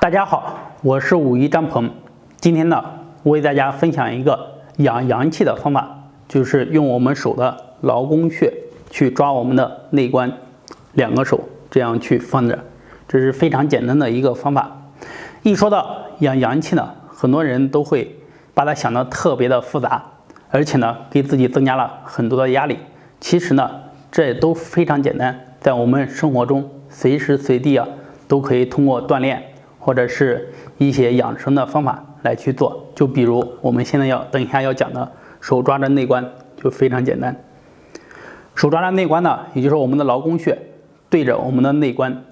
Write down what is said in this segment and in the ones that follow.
大家好，我是武一张鹏。今天呢，我为大家分享一个养阳气的方法，就是用我们手的劳宫穴去抓我们的内关，两个手这样去放着，这是非常简单的一个方法。一说到养阳气呢，很多人都会把它想得特别的复杂，而且呢，给自己增加了很多的压力。其实呢，这都非常简单，在我们生活中随时随地都可以通过锻炼或者是一些养生的方法来去做。就比如我们现在等一下要讲的手抓着内关，就非常简单。手抓着内关呢，也就是我们的劳宫穴对着我们的内关，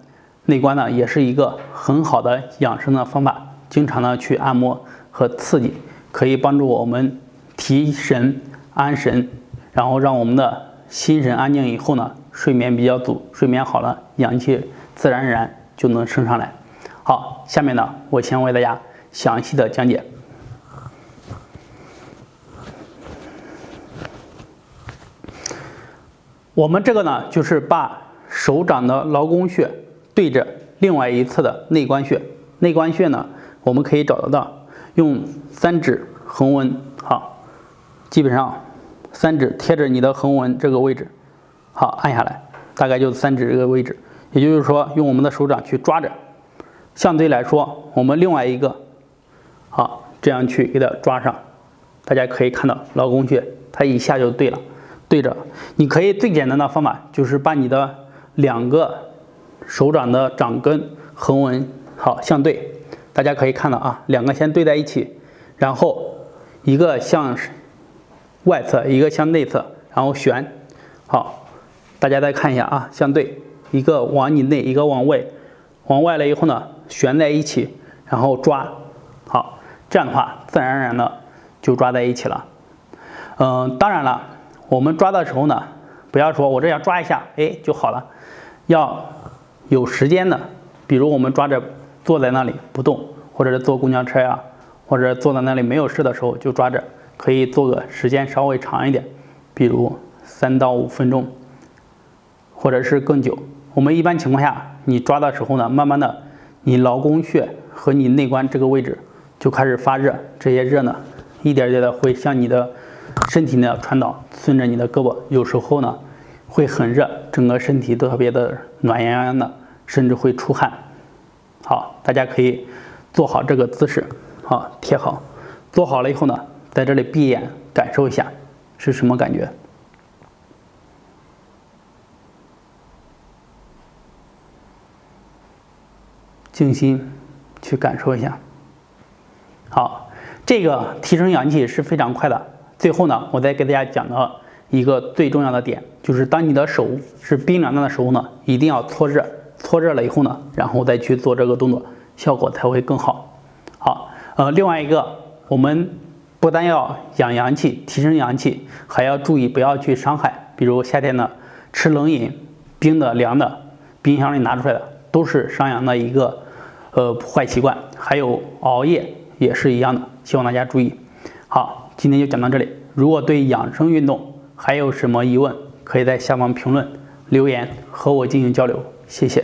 内关呢也是一个很好的养生的方法。经常呢去按摩和刺激，可以帮助我们提神安神，然后让我们的心神安静以后呢，睡眠比较足，睡眠好了，阳气自然而然就能升上来。好，下面呢，我先为大家详细的讲解。我们这个呢，就是把手掌的劳宫穴对着另外一侧的内关穴。内关穴呢，我们可以找得到，用3指横纹，好，基本上3指贴着你的横纹这个位置，好，按下来，大概就是3指这个位置。也就是说，用我们的手掌去抓着。相对来说，我们另外一个，好，这样去给它抓上，大家可以看到劳宫穴，它一下就对了，对着。你可以最简单的方法就是把你的2个手掌的掌根横纹好相对，大家可以看到2个先对在一起，然后一个向外侧，一个向内侧，然后旋，好，大家再看一下相对，一个往你内，一个往外，往外了以后呢，旋在一起，然后抓，好，这样的话自然而然的就抓在一起了。当然了，我们抓的时候呢，不要说我这样抓一下，就好了，要有时间的。比如我们抓着坐在那里不动，或者是坐公交车呀，或者坐在那里没有事的时候就抓着，可以做个时间稍微长一点，比如3到5分钟，或者是更久。我们一般情况下，你抓的时候呢，慢慢的，你劳宫穴和你内关这个位置就开始发热，这些热呢，一点点的会向你的身体呢传导，顺着你的胳膊，有时候呢会很热，整个身体都特别的暖洋洋的，甚至会出汗。好，大家可以做好这个姿势，好，贴好，做好了以后呢，在这里闭眼感受一下是什么感觉。静心去感受一下。好，这个提升阳气是非常快的。最后呢，我再给大家讲到一个最重要的点，就是当你的手是冰凉的时候呢，一定要搓热，搓热了以后呢，然后再去做这个动作，效果才会更好。好，另外一个，我们不但要养阳气、提升阳气，还要注意不要去伤害。比如夏天呢，吃冷饮，冰的、凉的，冰箱里拿出来的，都是伤阳的一个坏习惯。还有熬夜也是一样的，希望大家注意。好，今天就讲到这里。如果对养生运动还有什么疑问，可以在下方评论留言和我进行交流，谢谢。